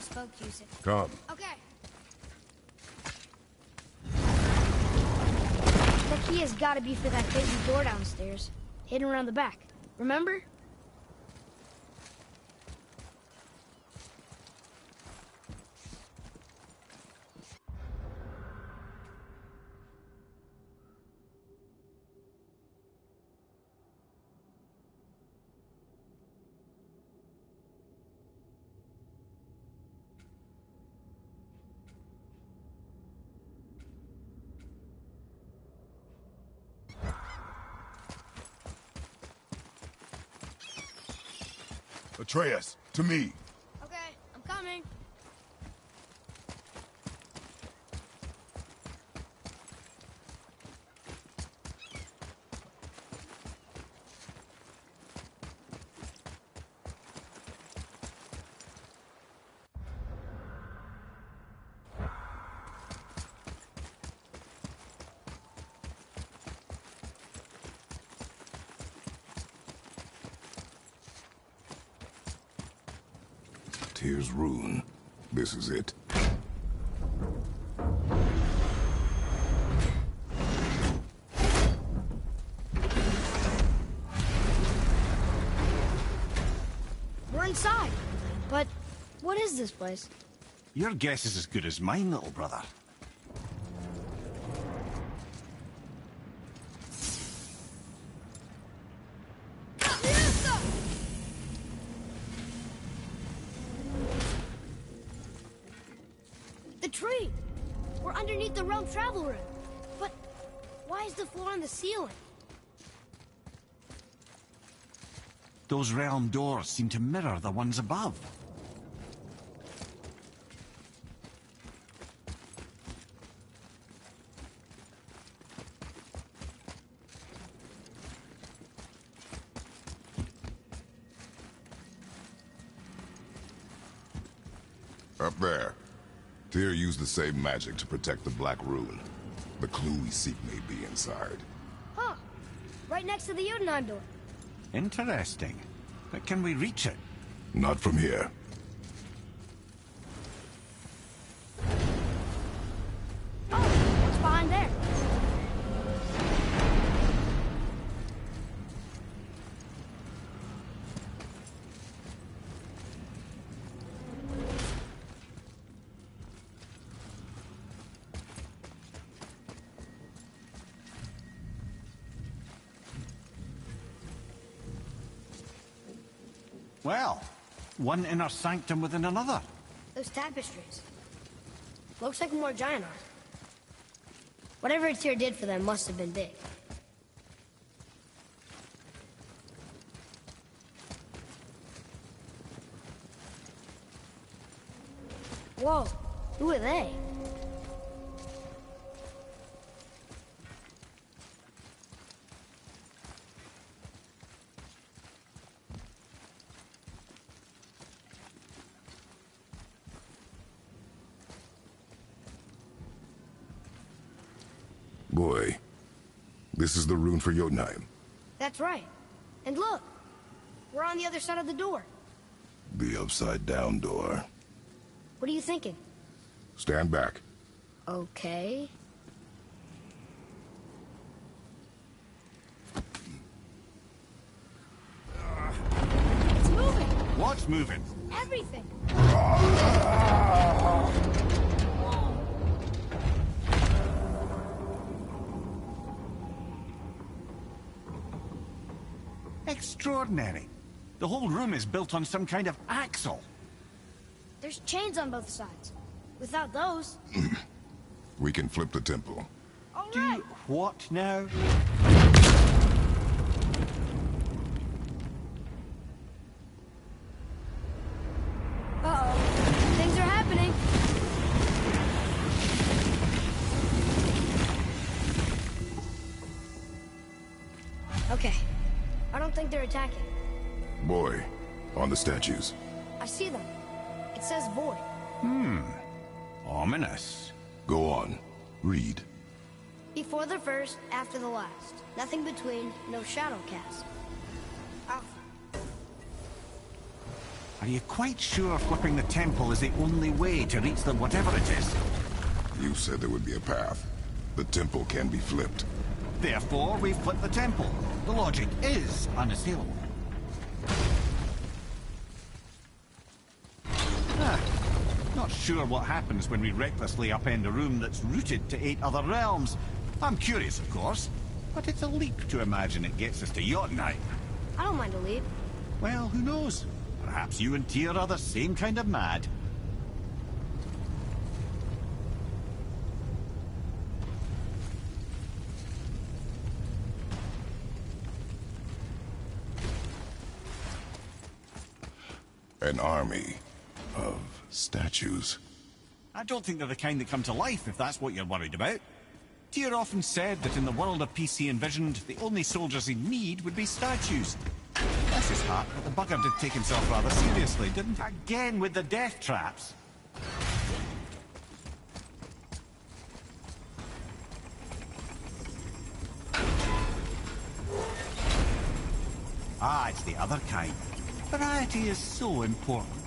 spoke to you. Come. Okay. The key has got to be for that crazy door downstairs, hidden around the back. Remember? Atreus, to me. Okay, I'm coming. Here's Rune. This is it. We're inside. But what is this place? Your guess is as good as mine, little brother. The tree! We're underneath the realm travel room. But why is the floor on the ceiling? Those realm doors seem to mirror the ones above. Up there. Tyr used the same magic to protect the Black Rune. The clue we seek may be inside. Huh. Right next to the Jotunheim door. Interesting. But can we reach it? Not from here. Oh, what's behind there? Well, one inner sanctum within another. Those tapestries. Looks like more giant art. Whatever Tyr did for them must have been big. Whoa, who are they? Boy, this is the rune for Jotunheim. That's right. And look, we're on the other side of the door. The upside-down door. What are you thinking? Stand back. Okay. It's moving! What's moving? Everything! Extraordinary. The whole room is built on some kind of axle. There's chains on both sides. Without those... We can flip the temple. All Do right. what now? Uh-oh. Things are happening. Okay. I don't think they're attacking. Boy, on the statues. I see them. It says void. Ominous. Go on. Read. Before the first, after the last. Nothing between, no shadow cast. Alpha. Are you quite sure flipping the temple is the only way to reach them, whatever it is? You said there would be a path. The temple can be flipped. Therefore, we flip the temple. The logic is unassailable. Not sure what happens when we recklessly upend a room that's rooted to 8 other realms. I'm curious, of course, but it's a leap to imagine it gets us to Jotunheim. I don't mind a leap. Well, who knows? Perhaps you and Tyr are the same kind of mad. An army of statues. I don't think they're the kind that come to life, if that's what you're worried about. Tyr often said that in the world of PC envisioned, the only soldiers he'd need would be statues. Bless his heart, but the bugger did take himself rather seriously, didn't he? Again with the death traps. Ah, it's the other kind. Variety is so important.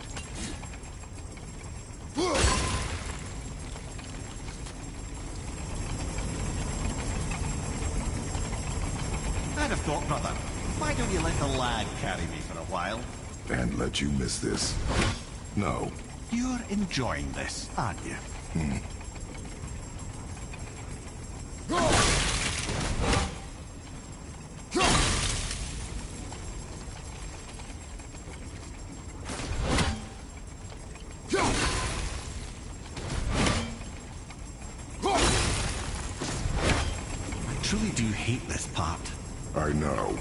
I'd have thought, brother, why don't you let the lad carry me for a while? And let you miss this? No. You're enjoying this, aren't you? I truly do hate this part. I know.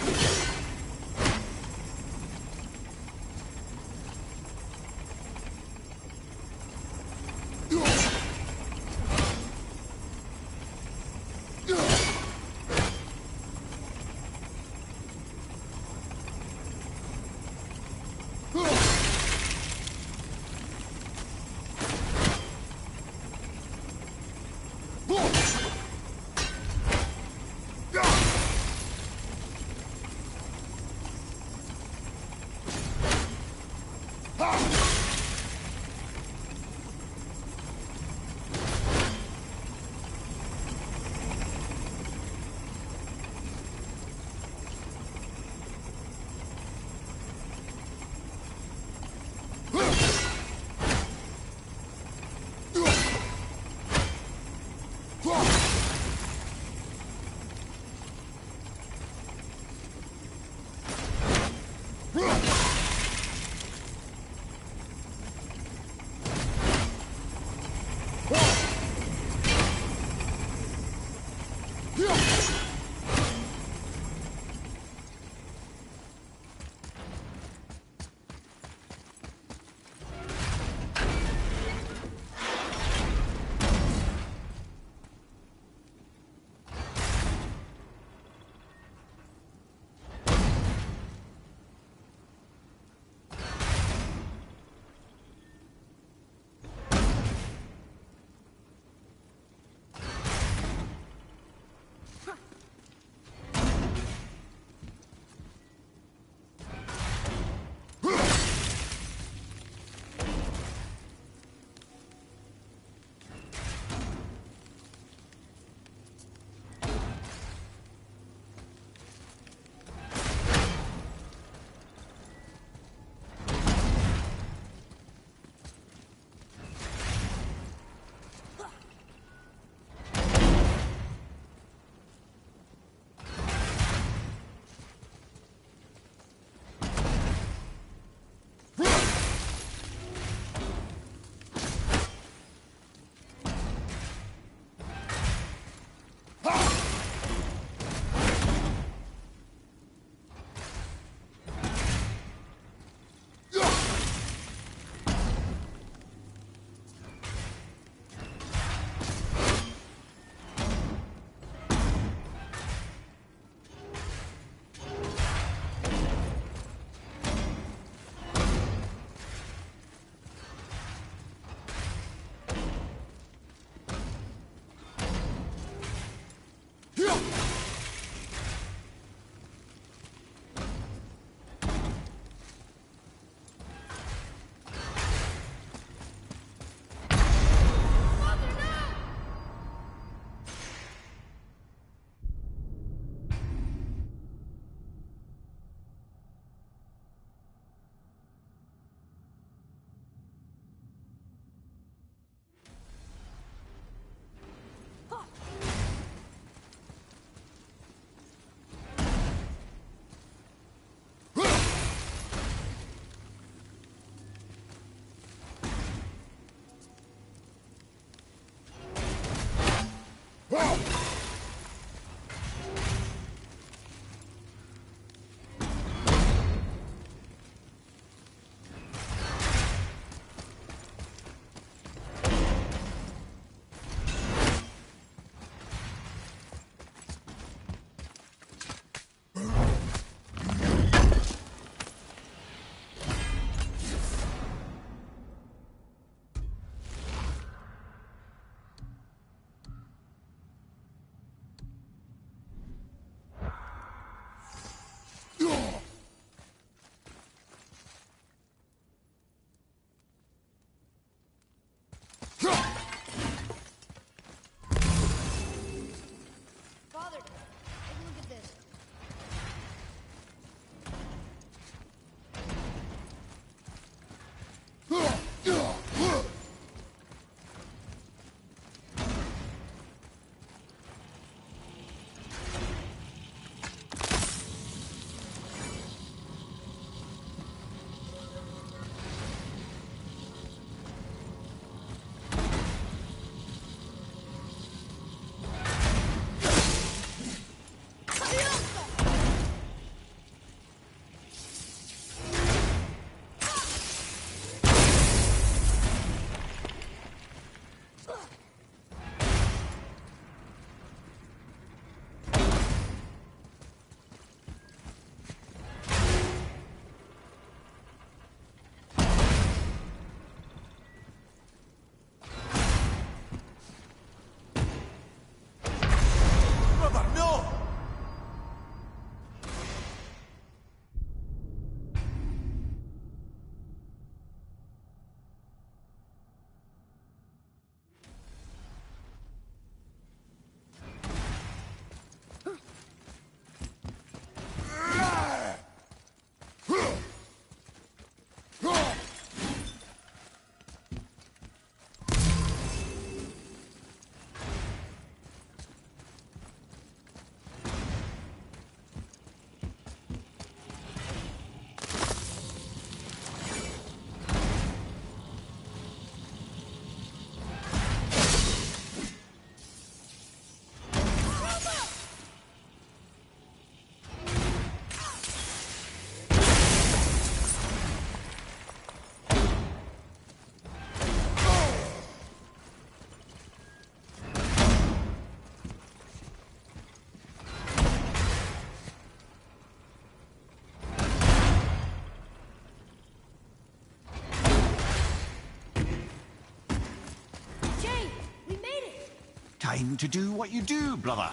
time to do what you do, brother.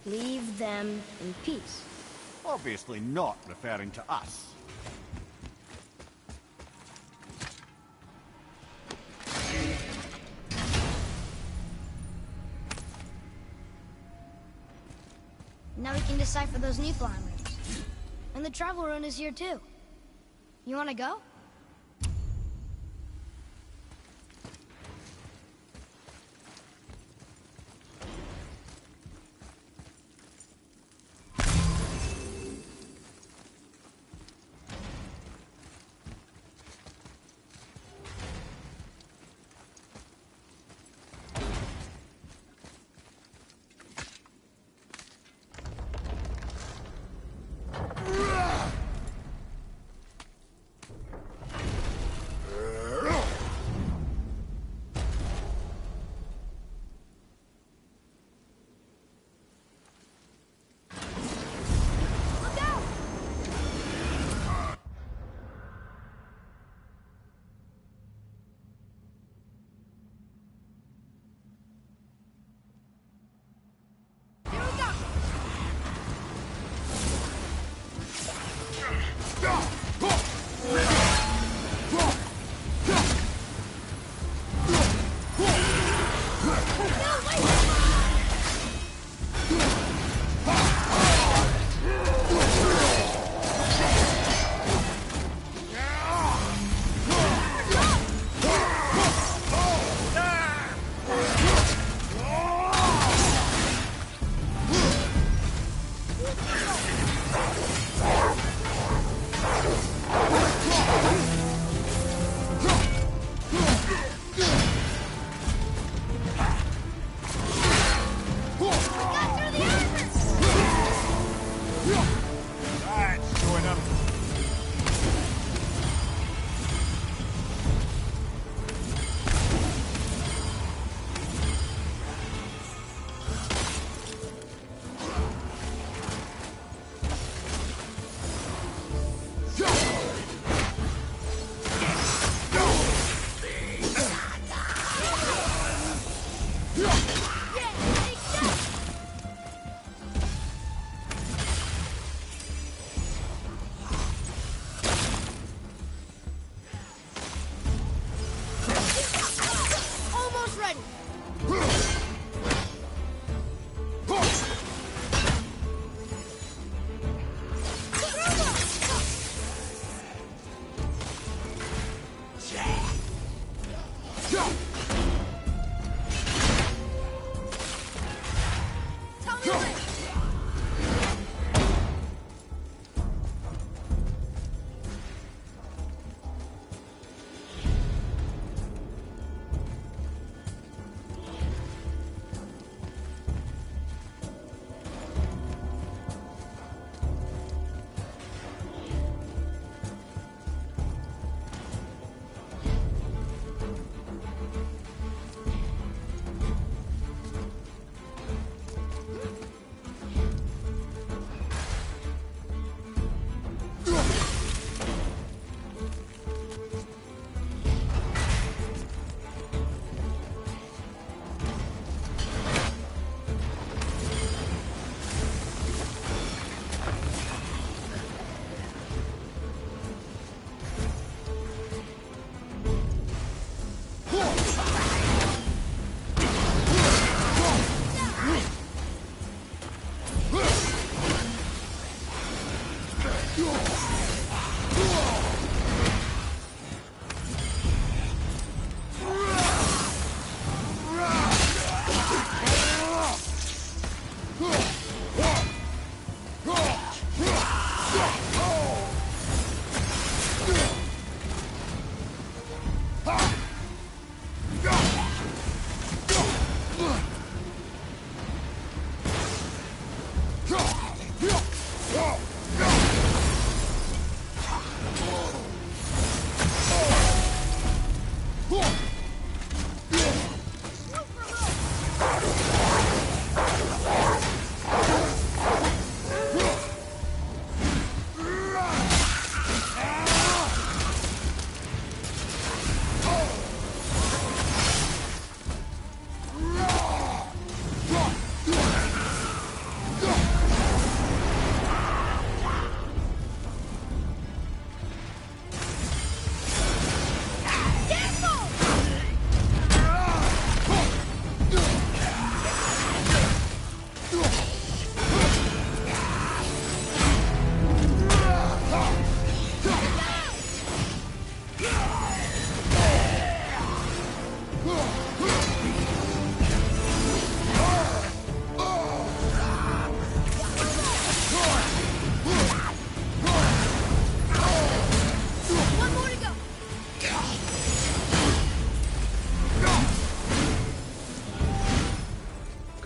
Leave them in peace. Obviously not referring to us. Now we can decipher those Niflheim runes. And the travel rune is here too. You wanna go?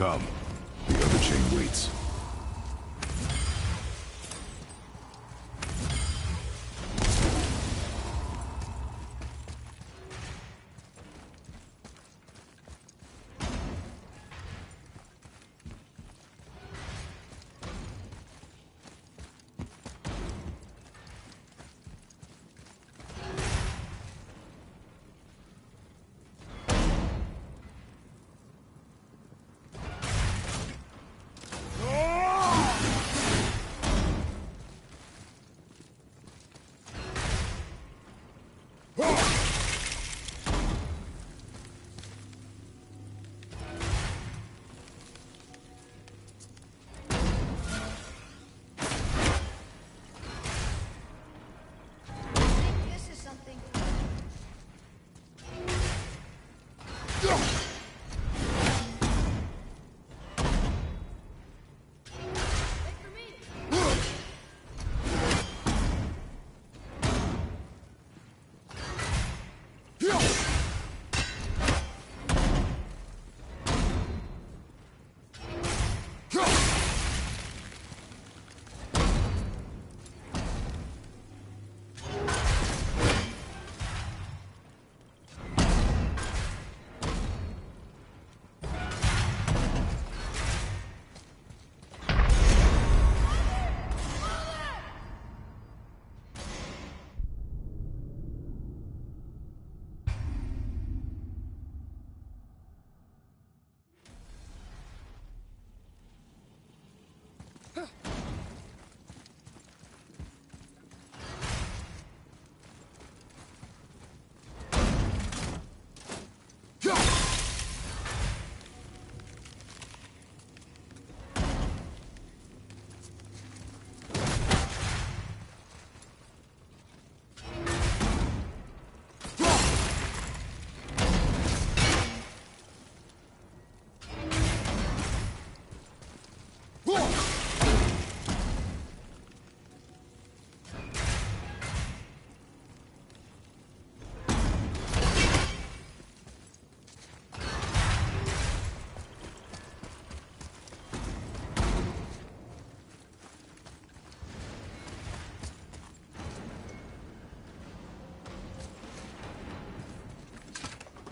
Come. The other chain waits. This is something. Wait for me.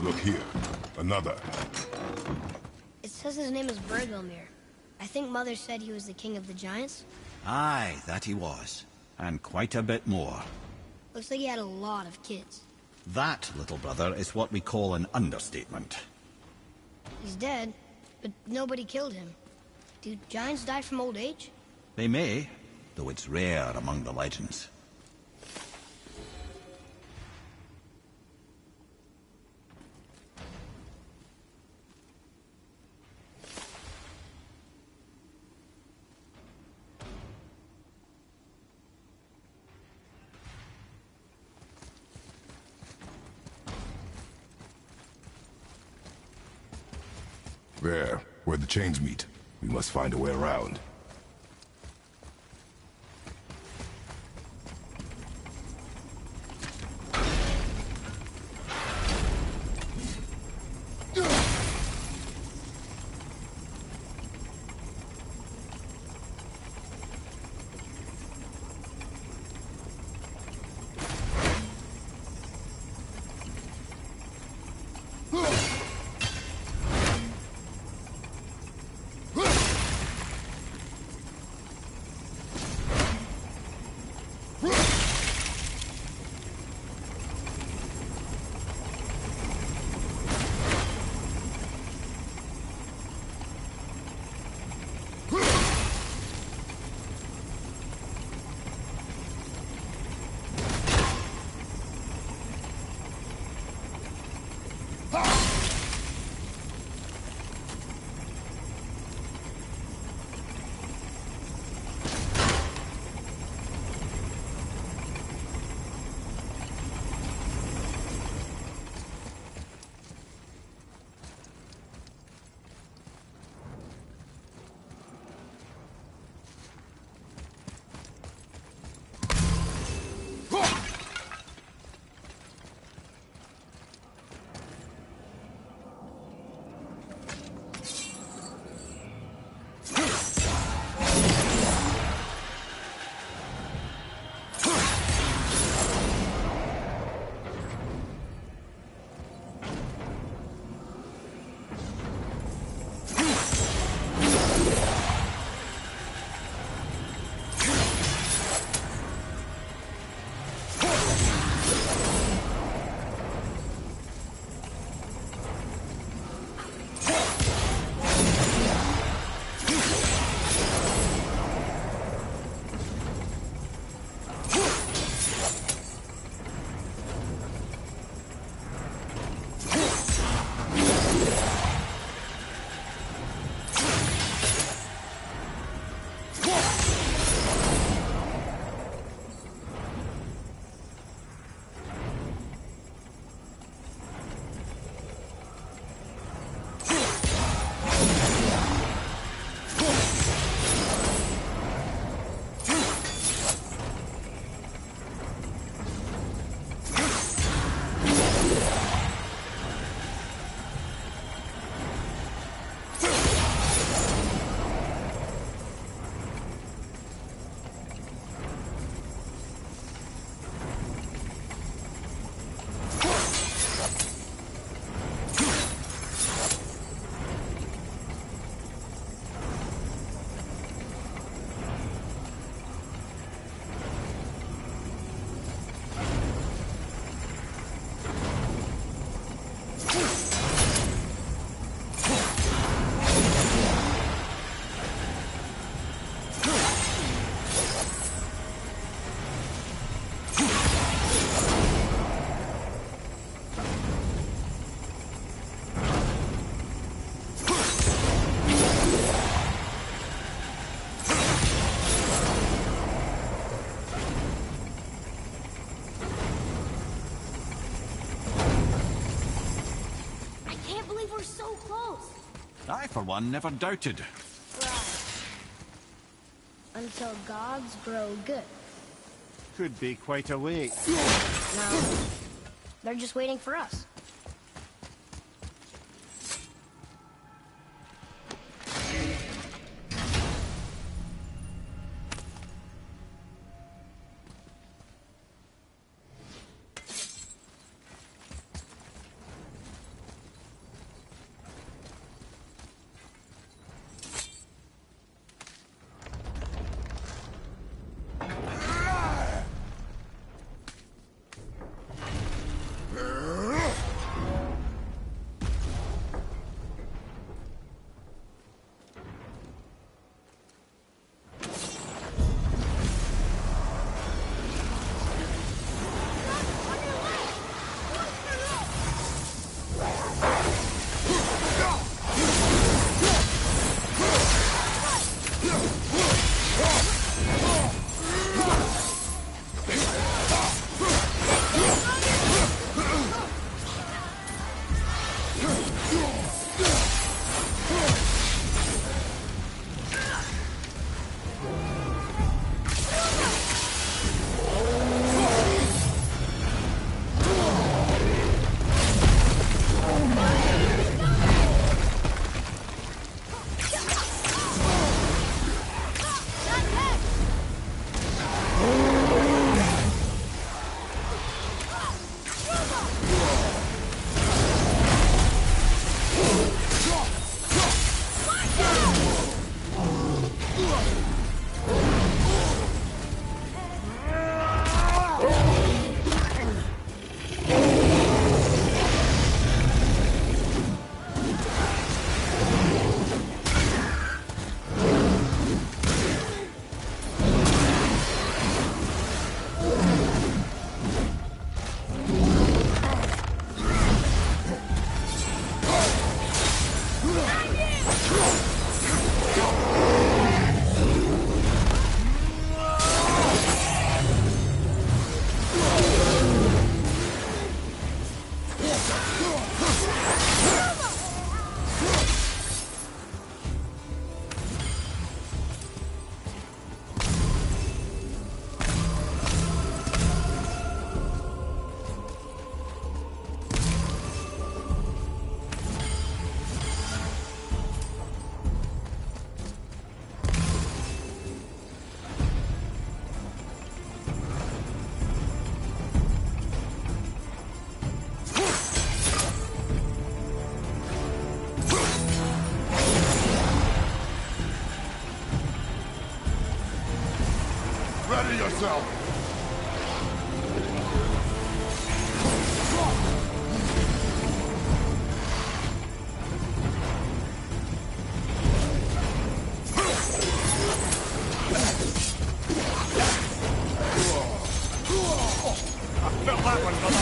Look here. Another. It says his name is Bergelmir. I think Mother said he was the king of the giants. Aye, that he was. And quite a bit more. Looks like he had a lot of kids. That, little brother, is what we call an understatement. He's dead, but nobody killed him. Do giants die from old age? They may, though it's rare among the legends. There, where the chains meet. We must find a way around. were so close. I, for one, never doubted. Right. Until gods grow good. Could be quite a wait. No. They're just waiting for us. Ready yourself! I felt that one, brother.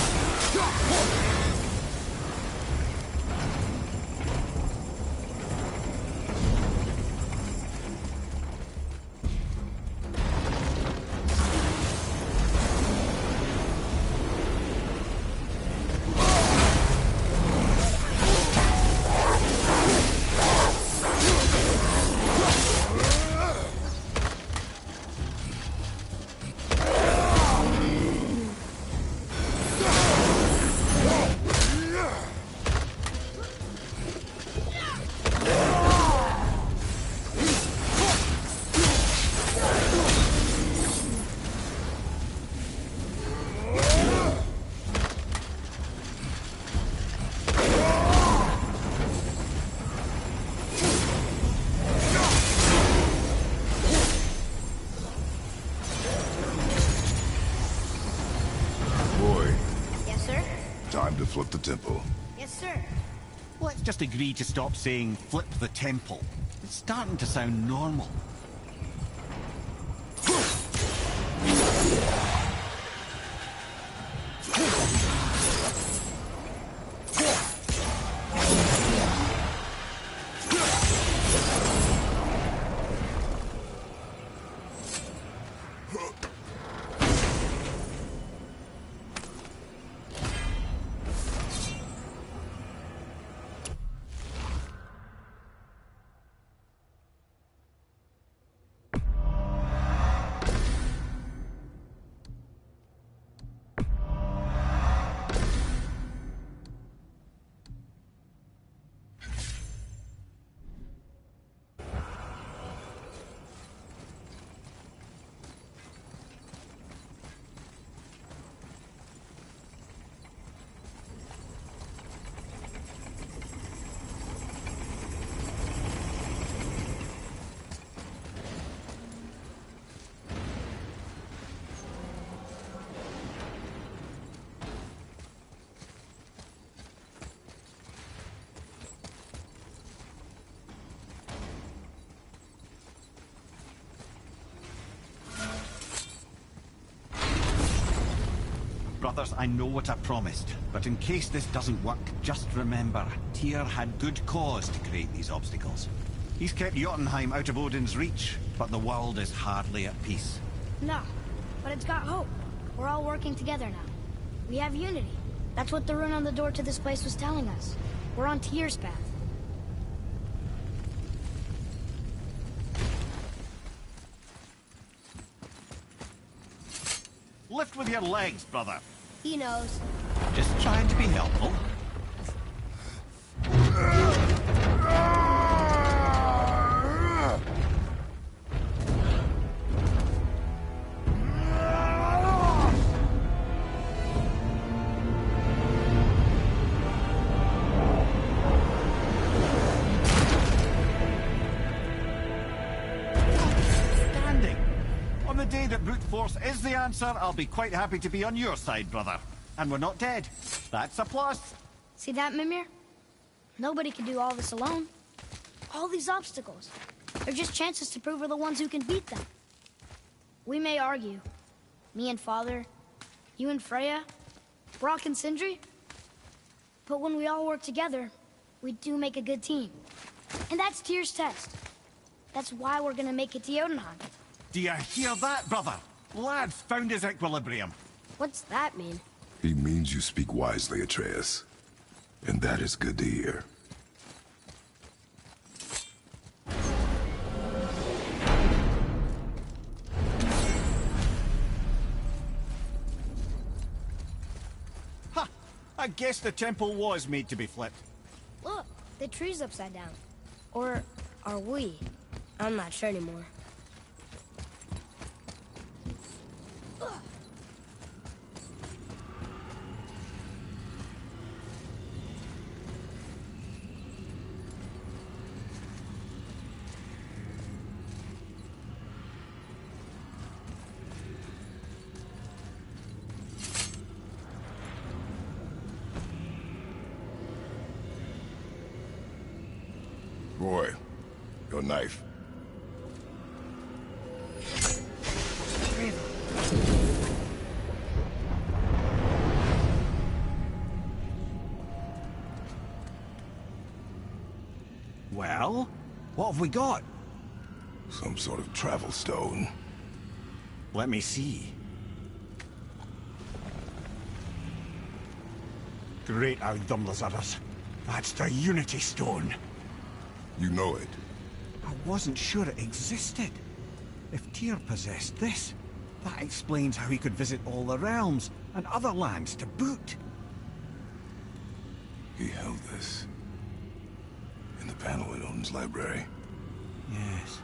Time to flip the temple. Yes, sir. Let's just agree to stop saying flip the temple. It's starting to sound normal. brothers, I know what I promised. But in case this doesn't work, just remember, Tyr had good cause to create these obstacles. He's kept Jotunheim out of Odin's reach, but the world is hardly at peace. No, but it's got hope. We're all working together now. We have unity. That's what the rune on the door to this place was telling us. We're on Tyr's path. Lift with your legs, brother. He knows. Just trying to be helpful. On the day that brute force is the answer, I'll be quite happy to be on your side, brother. And we're not dead. That's a plus. See that, Mimir? Nobody can do all this alone. All these obstacles. They're just chances to prove we're the ones who can beat them. We may argue. Me and Father, you and Freya, Brock and Sindri. But when we all work together, we do make a good team. And that's Tyr's test. That's why we're gonna make it to Jotunheim. Do you hear that, brother? Lad's found his equilibrium. What's that mean? He means you speak wisely, Atreus. And that is good to hear. Ha! I guess the temple was made to be flipped. Look, the tree's upside down. Or are we? I'm not sure anymore. Boy, your knife. Well, what have we got? Some sort of travel stone. Let me see. Great Outdumblers. That's the Unity Stone. You know it. I wasn't sure it existed. If Tyr possessed this, that explains how he could visit all the realms and other lands to boot. He held this. In the panel in Odin's library. Yes.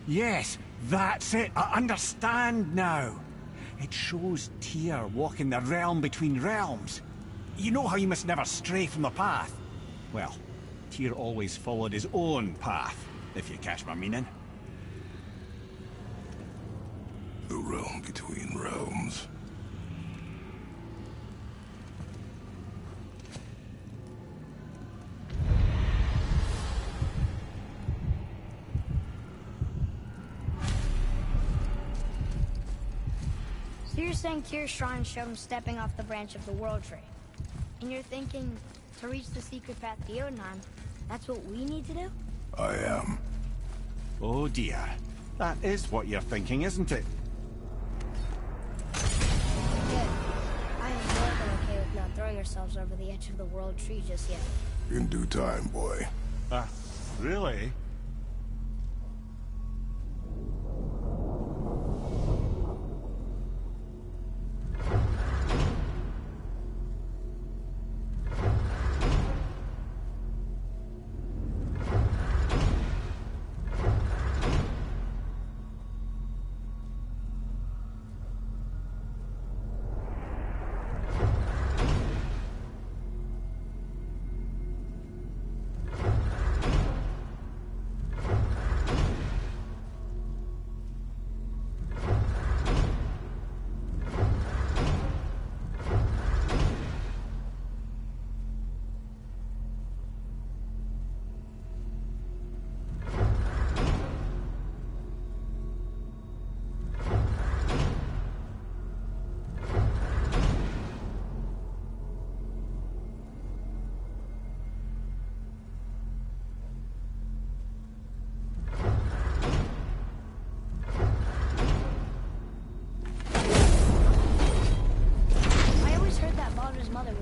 Yes, that's it. I understand now. It shows Tyr walking the realm between realms. You know how you must never stray from the path? Well, Tyr always followed his own path, if you catch my meaning. The realm between realms. So you're saying Tyr's shrine showed him stepping off the branch of the World Tree. And you're thinking, to reach the secret path to Jotunheim, that's what we need to do? I am. Oh dear. That is what you're thinking, isn't it? Good. I am more than okay with not throwing ourselves over the edge of the World Tree just yet. In due time, boy. Really?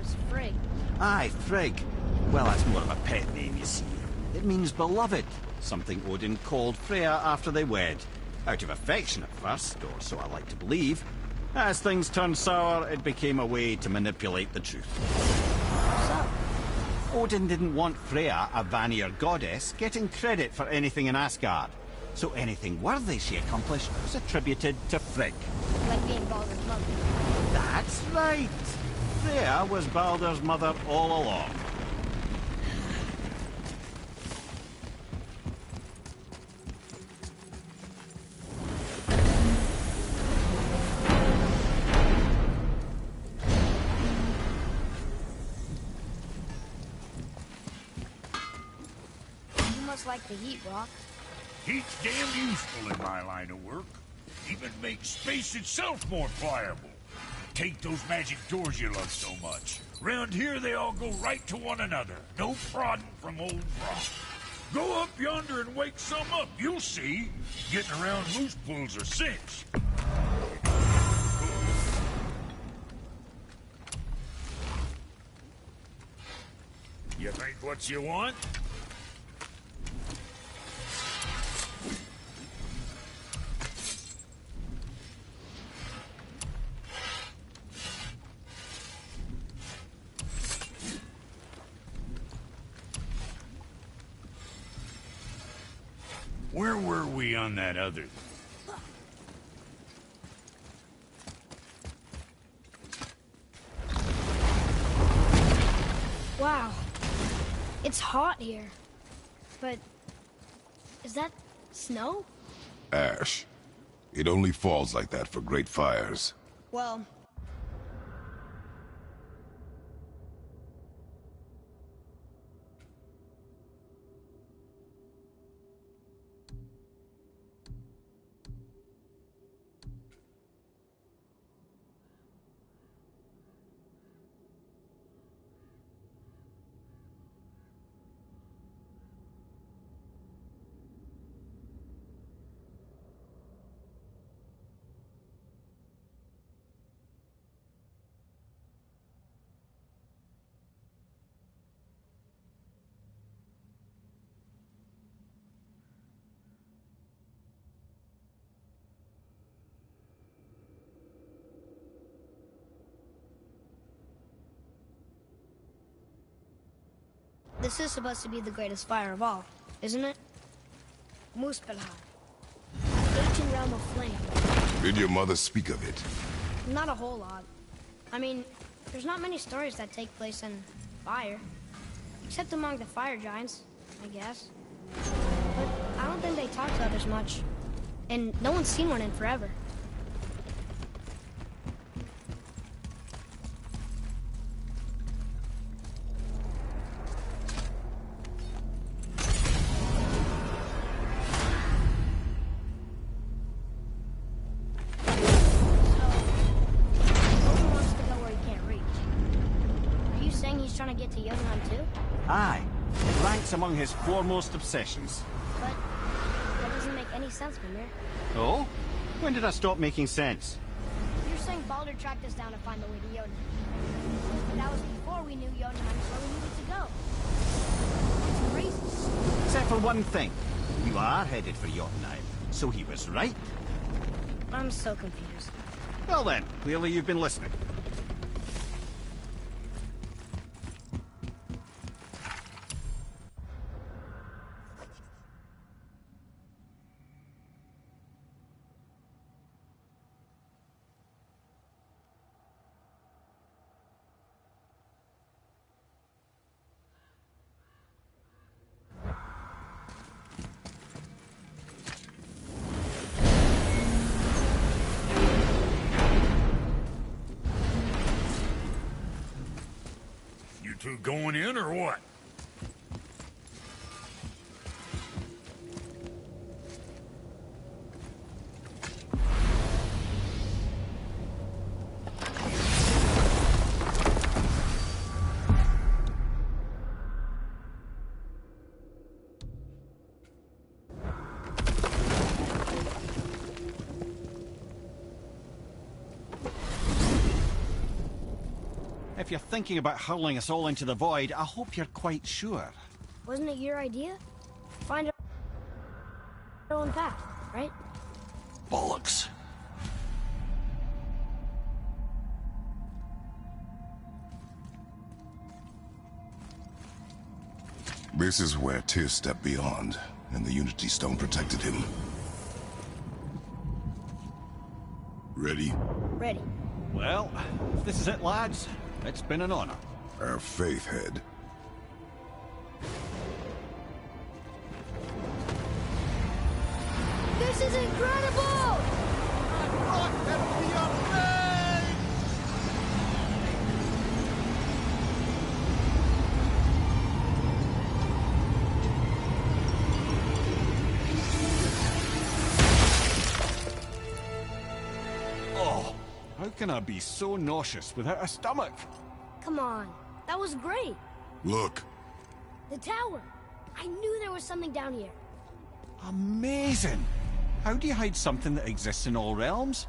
name's Frigg. Aye, Frigg. Well, that's more of a pet name, you see. It means beloved, something Odin called Freya after they wed. Out of affection at first, or so I like to believe. As things turned sour, it became a way to manipulate the truth. So, Odin didn't want Freya, a Vanir goddess, getting credit for anything in Asgard. So anything worthy she accomplished was attributed to Frigg. like being Baldur's mother. That's right. Freya was Baldur's mother all along. You must like the heat, Brock. Heat's damn useful in my line of work. Even makes space itself more pliable. Take those magic doors you love so much. Round here they all go right to one another. No prodding from old Brock. Go up yonder and wake some up, you'll see. Getting around moose pools are cinch. You think what you want? Where were we on that other? Wow. It's hot here. But... is that snow? Ash. It only falls like that for great fires. Well... this is supposed to be the greatest fire of all, isn't it? Muspelheim. Ancient realm of flame. Did your mother speak of it? Not a whole lot. I mean, there's not many stories that take place in fire. Except among the fire giants, I guess. But I don't think they talk to others much. And no one's seen one in forever. Trying to get to Jotunheim too? Aye. It ranks among his foremost obsessions. But that doesn't make any sense, Mimir. Oh? When did I stop making sense? You're saying Baldur tracked us down to find the way to Jotunheim. But that was before we knew Jotunheim was where we needed to go. It's crazy. Except for one thing. You are headed for Jotunheim, so he was right. I'm so confused. Well then, clearly you've been listening. Two going in or what? if you're thinking about hurling us all into the void, I hope you're quite sure. Wasn't it your idea? Find our own path, right? Bollocks. This is where Tyr stepped beyond, and the Unity Stone protected him. Ready? Ready. Well, if this is it, lads, it's been an honor. Our faith head. This is incredible! Oh, how can I be so nauseous without a stomach? Come on, that was great. Look. The tower. I knew there was something down here. Amazing! How do you hide something that exists in all realms?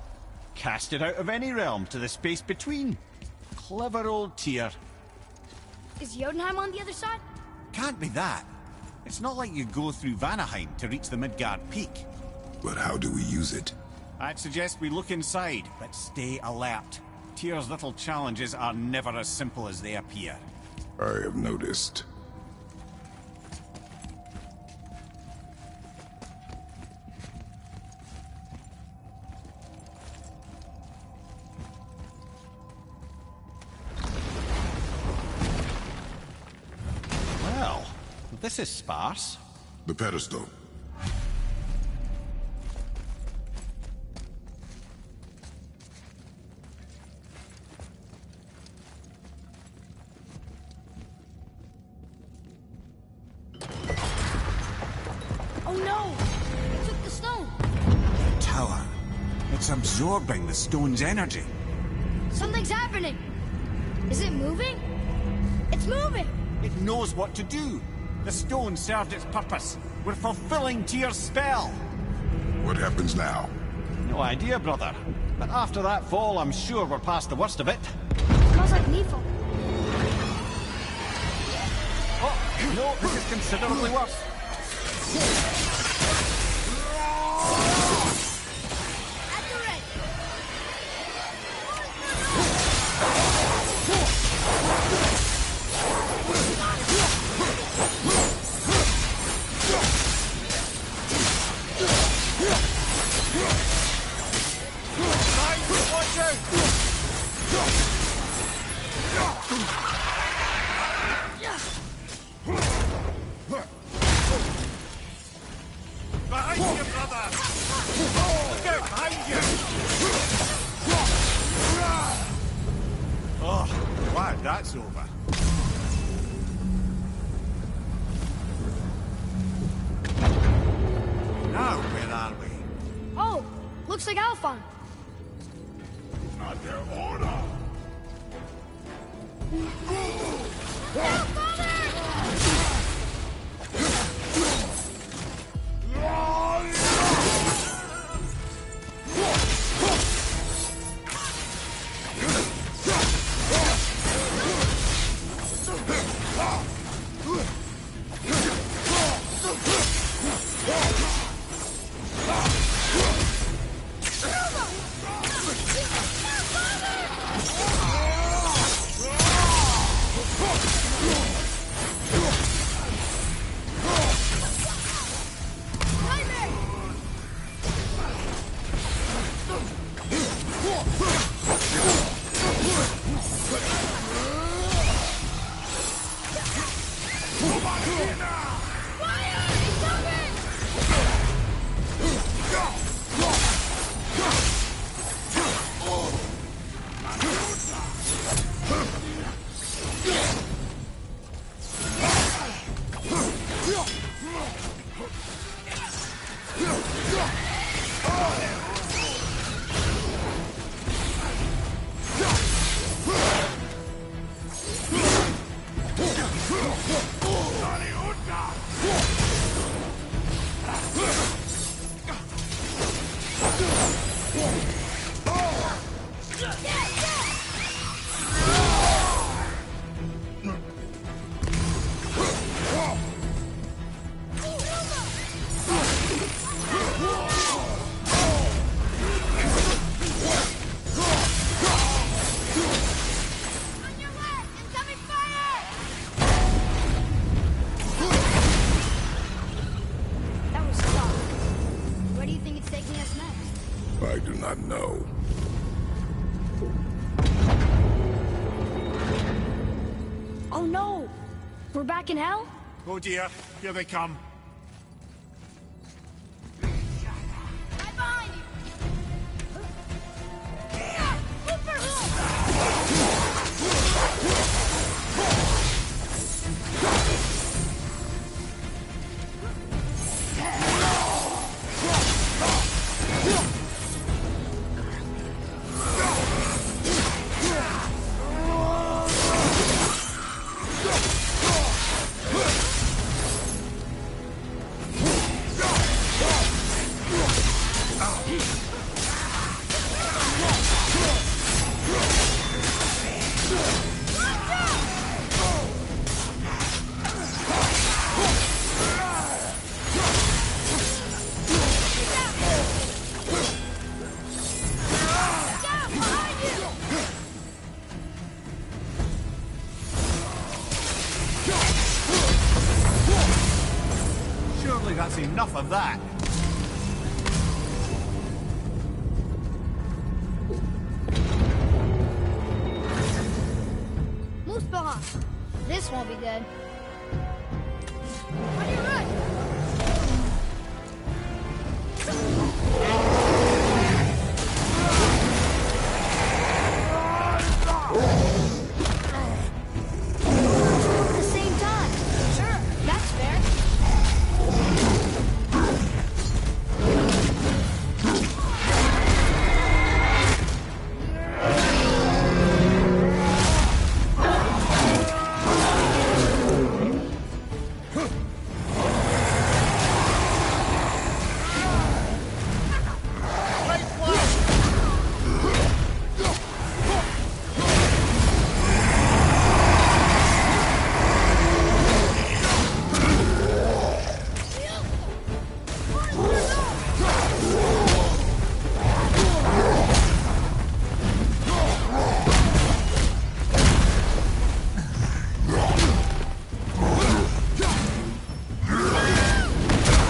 Cast it out of any realm to the space between. Clever old Tyr. Is Jotunheim on the other side? Can't be that. It's not like you go through Vanaheim to reach the Midgard Peak. But how do we use it? I'd suggest we look inside, but stay alert. Tyr's little challenges are never as simple as they appear. I have noticed. Well, this is sparse. The pedestal. Oh no! It took the stone! Tower. It's absorbing the stone's energy. Something's happening! Is it moving? It's moving! It knows what to do. The stone served its purpose. We're fulfilling Tyr's spell. What happens now? No idea, brother. But after that fall, I'm sure we're past the worst of it. Smells like Nephil. Oh, no, this is considerably worse. At the ready! Watch out! Behind you, brother! Look out, behind you! Oh, glad that's over. Now, where are we? Oh, looks like Alphon. Under order! I do not know. Oh no! We're back in hell? Oh dear, here they come. I'm behind you! Surely that's enough of that. Moose behind. This won't be good. How do you run? At the same time. Sure, that's fair.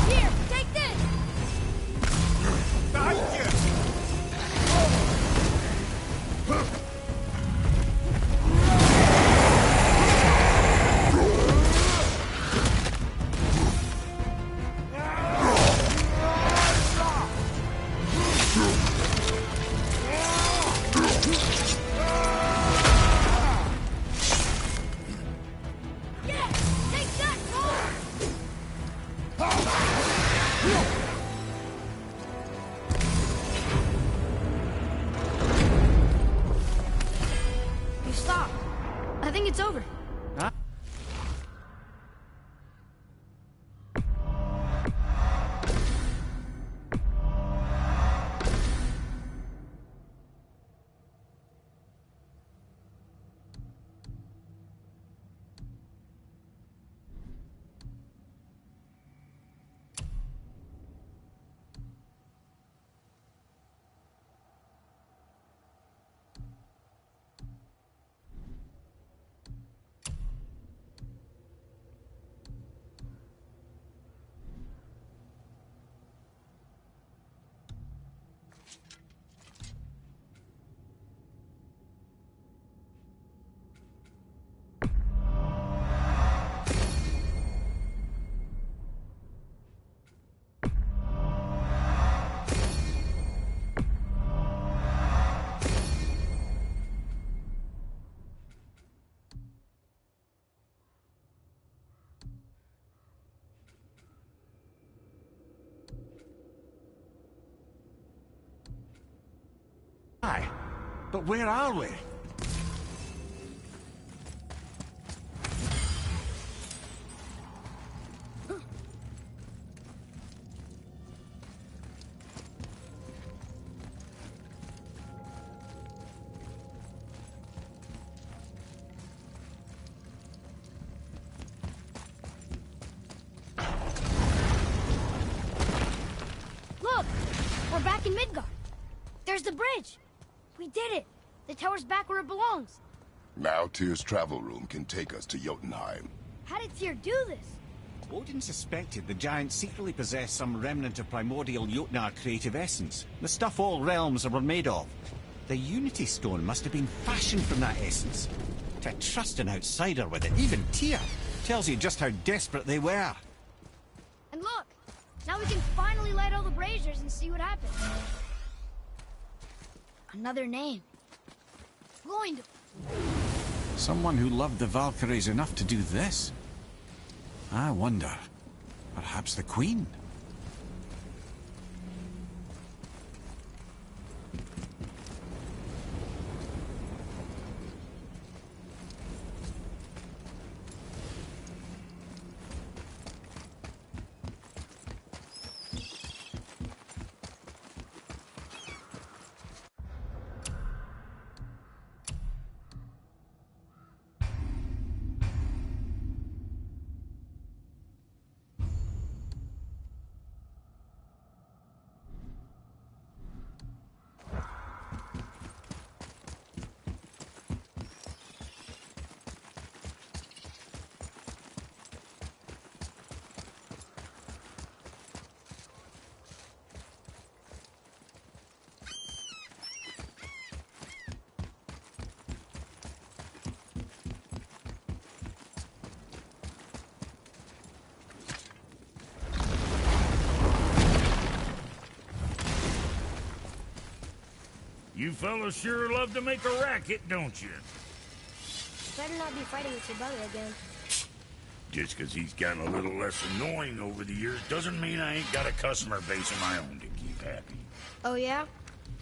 Here, take this! Behind you! Yeah, take that, Cole! You stop. I think it's over. Huh? Aye, but where are we? Look! We're back in Midgard. There's the bridge. We did it. The tower's back where it belongs. Now Tyr's travel room can take us to Jotunheim. How did Tyr do this? Odin suspected the giants secretly possessed some remnant of primordial Jotnar creative essence, the stuff all realms were made of. The Unity Stone must have been fashioned from that essence. To trust an outsider with it, even Tyr, tells you just how desperate they were. And look! Now we can finally light all the braziers and see what happens. Another name. Gloindor. Someone who loved the Valkyries enough to do this? I wonder. Perhaps the Queen? You fellas sure love to make a racket, don't you? Better not be fighting with your brother again. Just 'cause he's gotten a little less annoying over the years doesn't mean I ain't got a customer base of my own to keep happy. Oh yeah?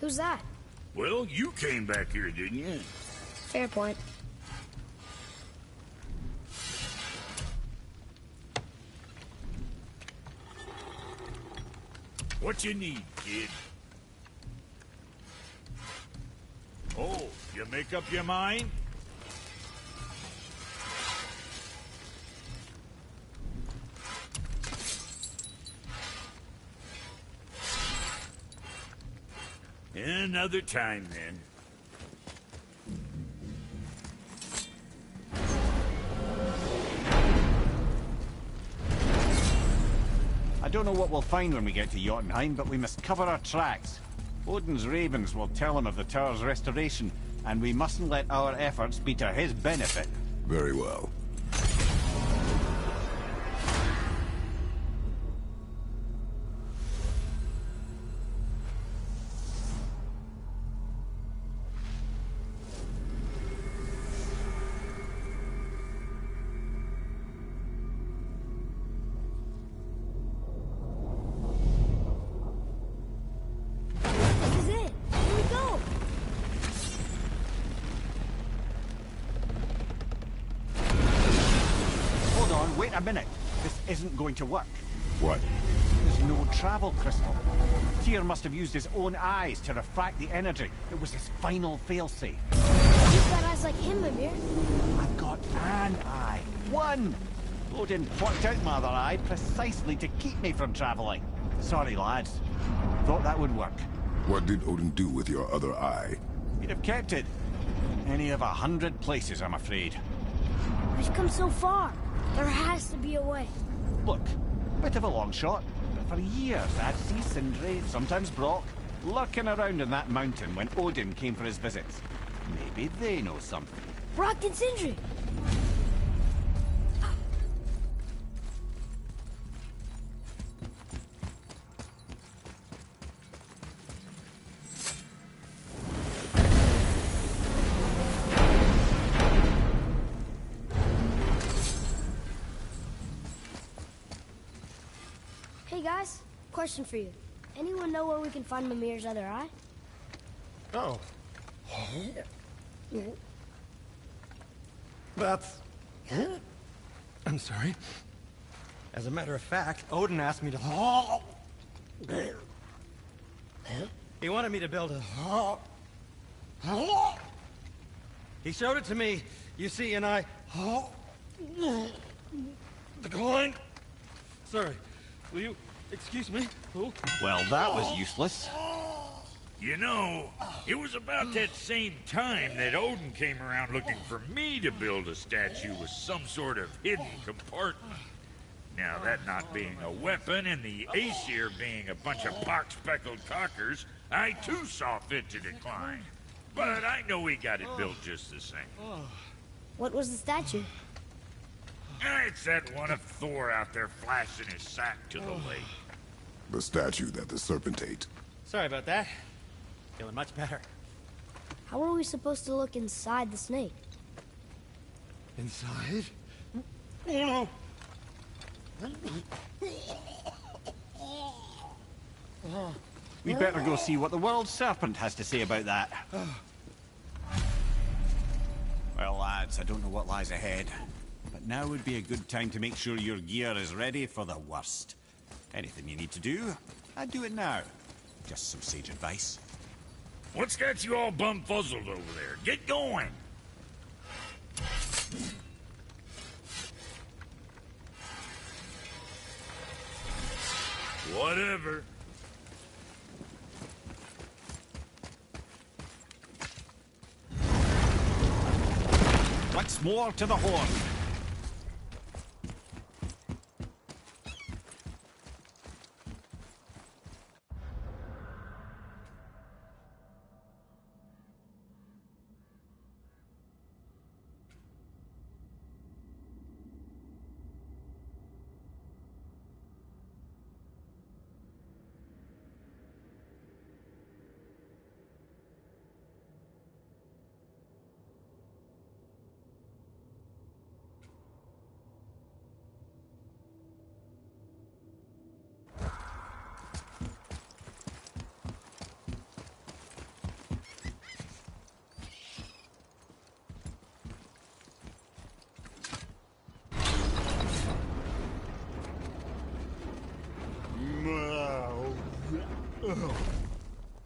Who's that? Well, you came back here, didn't you? Fair point. What you need, kid? Oh, you make up your mind? Another time, then. I don't know what we'll find when we get to Jotunheim, but we must cover our tracks. Odin's ravens will tell him of the tower's restoration, and we mustn't let our efforts be to his benefit. Very well. This is it! Here we go! Hold on, wait a minute. This isn't going to work. What? There's no travel crystal. Tyr must have used his own eyes to refract the energy. It was his final failsafe. You've got eyes like him, Mimir. I've got an eye. One! Odin plucked out my other eye precisely to keep me from traveling. Sorry, lads. Thought that would work. What did Odin do with your other eye? He'd have kept it. Any of 100 places, I'm afraid. We've come so far. There has to be a way. Look, bit of a long shot, but for years I'd see Sindri, sometimes Brock, lurking around in that mountain when Odin came for his visits. Maybe they know something. Brock and Sindri! Hey guys, question for you. Anyone know where we can find Mimir's other eye? Oh. That's... I'm sorry. As a matter of fact, Odin asked me to... He wanted me to build a... He showed it to me, you see, and I... Declined. Sorry. Will you excuse me? Oh. Well, that was useless. You know, it was about that same time that Odin came around looking for me to build a statue with some sort of hidden compartment. Now, that not being a weapon and the Aesir being a bunch of pock-speckled cockers, I too saw fit to decline. But I know he got it built just the same. What was the statue? It's that one of Thor out there flashing his sack to the lake. The statue that the serpent ate. Sorry about that. Feeling much better. How are we supposed to look inside the snake? Inside? Oh no! We'd better go see what the world serpent has to say about that. Well, lads, I don't know what lies ahead, but now would be a good time to make sure your gear is ready for the worst. Anything you need to do, I'd do it now. Just some sage advice. What's got you all bum-fuzzled over there? Get going! Whatever. What's more to the horn?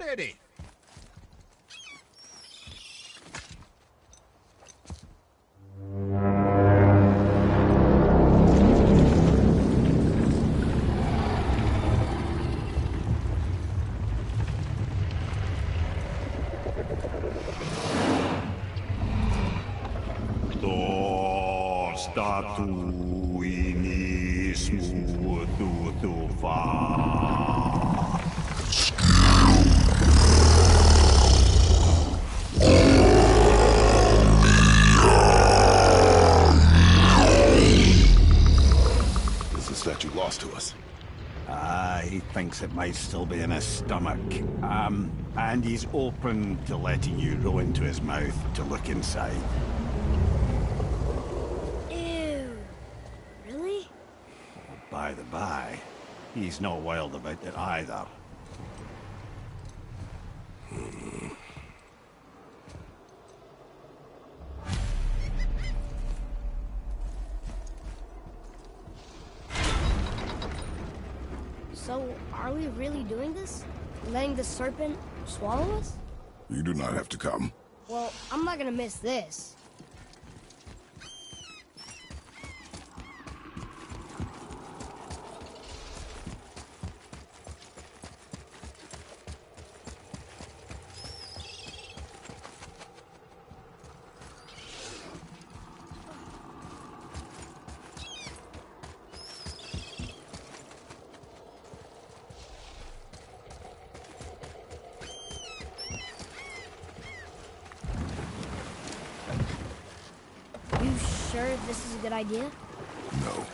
Ready. Statuinismo tutufa. Is the statue lost to us? He thinks it might still be in his stomach. And he's open to letting you row into his mouth to look inside. Ew. Really? By the by, he's not wild about it either. So, are we really doing this? Letting the serpent swallow us? You do not have to come. Well, I'm not gonna miss this. You sure this is a good idea? No.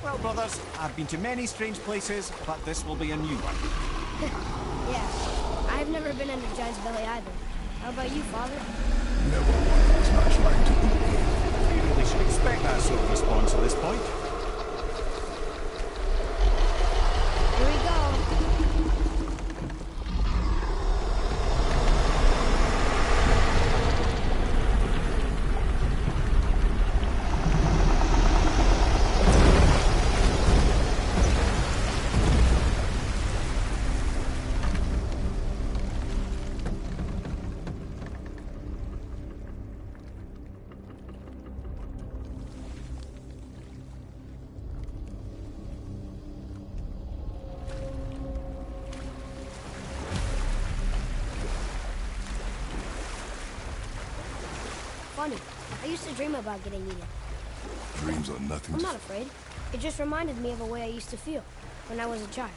Well, brothers, I've been to many strange places, but this will be a new one. Yeah. I've never been into Giant's Belly either. How about you, Father? Never one was not trying to eat me. You really should expect that sort of response at this point. Here we go. funny. I used to dream about getting eaten. Dreams are nothing I'm to... not afraid. It just reminded me of a way I used to feel when I was a child.